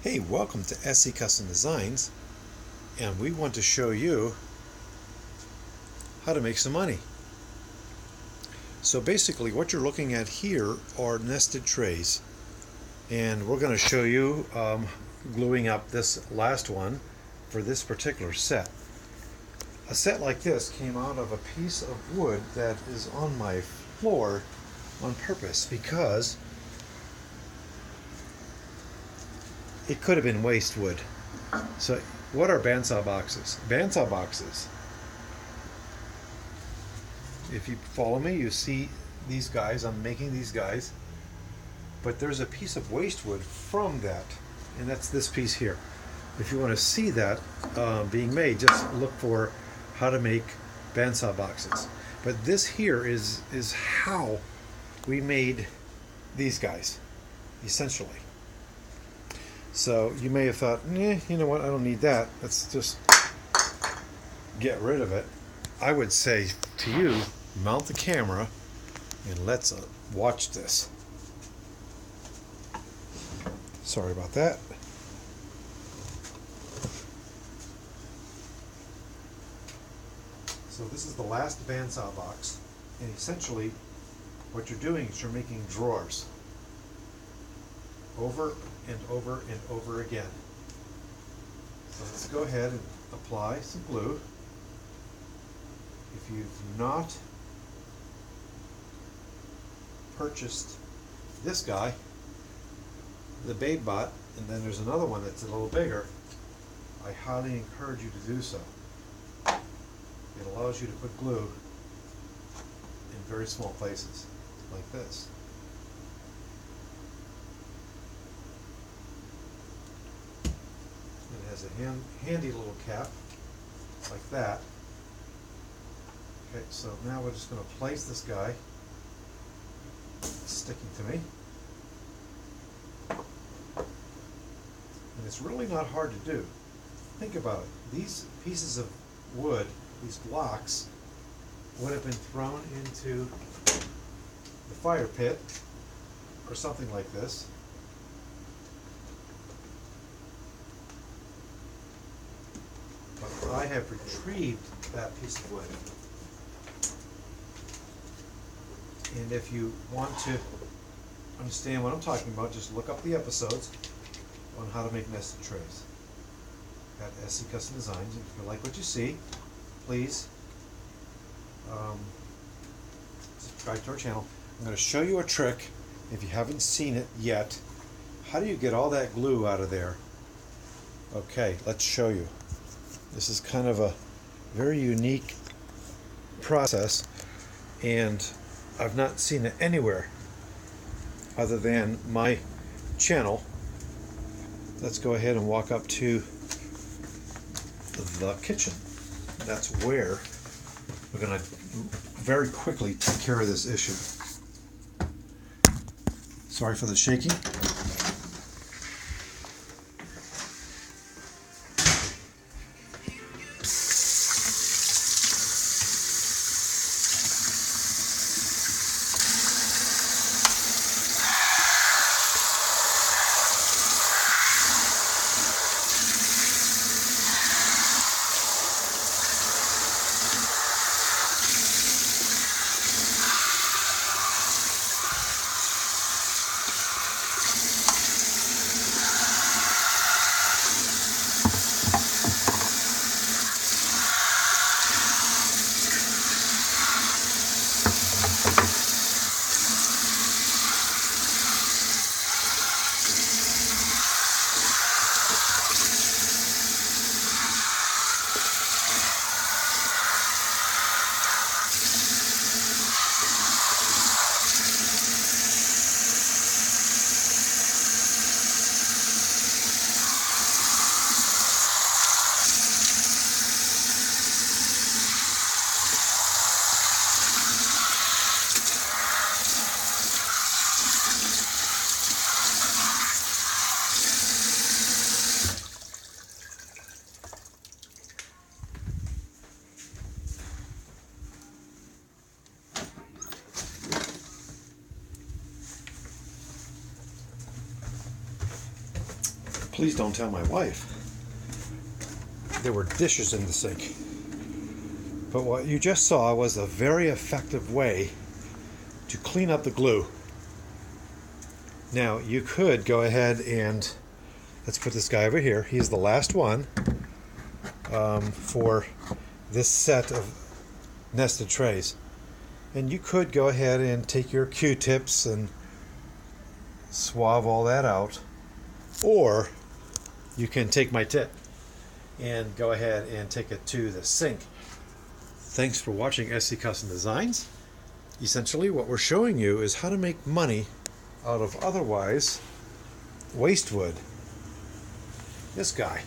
Hey, welcome to SC Custom Designs, and we want to show you how to make some money. So basically what you're looking at here are nested trays, and we're going to show you gluing up this last one for this particular set. A set like this came out of a piece of wood that is on my floor on purpose because it could have been waste wood. So what are bandsaw boxes? Bandsaw boxes, if you follow me, you see these guys. I'm making these guys, but there's a piece of waste wood from that, and that's this piece here. If you want to see that being made, just look for how to make bandsaw boxes. But this here is how we made these guys, essentially. So you may have thought, you know what, I don't need that. Let's just get rid of it. I would say to you, mount the camera and let's watch this. Sorry about that. So this is the last bandsaw box, and essentially what you're doing is you're making drawers over and over and over again. So let's go ahead and apply some glue. If you've not purchased this guy, the Babe Bot, and then there's another one that's a little bigger, I highly encourage you to do so. It allows you to put glue in very small places, like this. It has a handy little cap, like that. Okay, so now we're just going to place this guy. It's sticking to me. And it's really not hard to do. Think about it. These pieces of wood, these blocks, would have been thrown into the fire pit or something like this. But I have retrieved that piece of wood. And if you want to understand what I'm talking about, just look up the episodes on how to make nested trays at SC Custom Designs. If you like what you see, please subscribe to our channel. I'm going to show you a trick, if you haven't seen it yet. How do you get all that glue out of there? Okay, let's show you. This is kind of a very unique process, and I've not seen it anywhere other than my channel. Let's go ahead and walk up to the kitchen. That's where we're going to very quickly take care of this issue. Sorry for the shaking. Please don't tell my wife. There were dishes in the sink. But what you just saw was a very effective way to clean up the glue. Now, you could go ahead and, let's put this guy over here. He's the last one for this set of nested trays. And you could go ahead and take your Q-tips and swab all that out. Or you can take my tip and go ahead and take it to the sink. Thanks for watching SC Custom Designs. Essentially, what we're showing you is how to make money out of otherwise waste wood. This guy,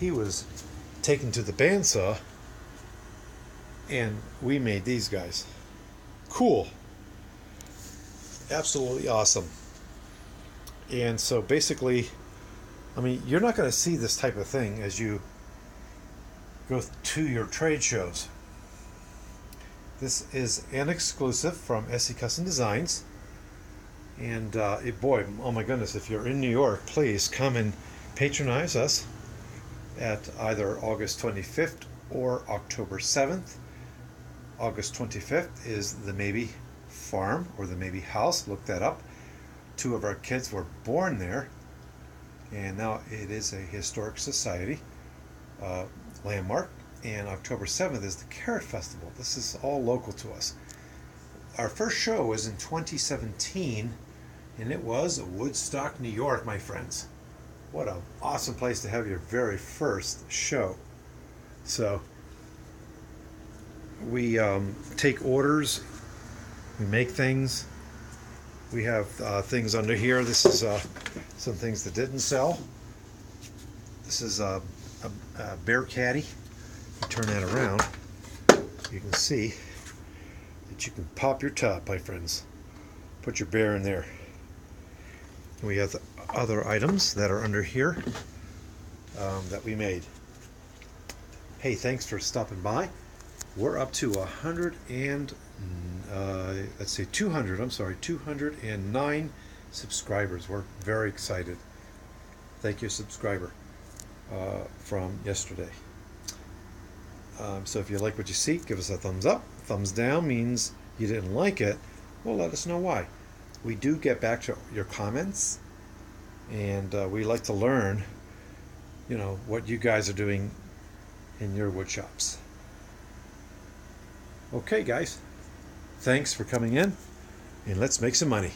he was taken to the bandsaw and we made these guys. Cool. Absolutely awesome. And so basically, I mean, you're not going to see this type of thing as you go to your trade shows. This is an exclusive from SC Custom Designs. And boy, oh my goodness, if you're in New York, please come and patronize us at either August 25th or October 7th. August 25th is the Maybe Farm or the Maybe House. Look that up. 2 of our kids were born there, and now it is a historic society landmark. And October 7th is the Carrot Festival. This is all local to us. Our first show was in 2017, and it was Woodstock, New York, my friends. What an awesome place to have your very first show. So we take orders, we make things. We have things under here. This is some things that didn't sell. This is a bear caddy. You turn that around, you can see that you can pop your top, my friends. Put your bear in there. And we have the other items that are under here that we made. Hey, thanks for stopping by. We're up to 209 subscribers. We're very excited. Thank you, subscriber, from yesterday. So if you like what you see, give us a thumbs up. Thumbs down means you didn't like it. Well, let us know why. We do get back to your comments, and we like to learn, you know, what you guys are doing in your wood shops. Okay, guys. Thanks for coming in, and let's make some money.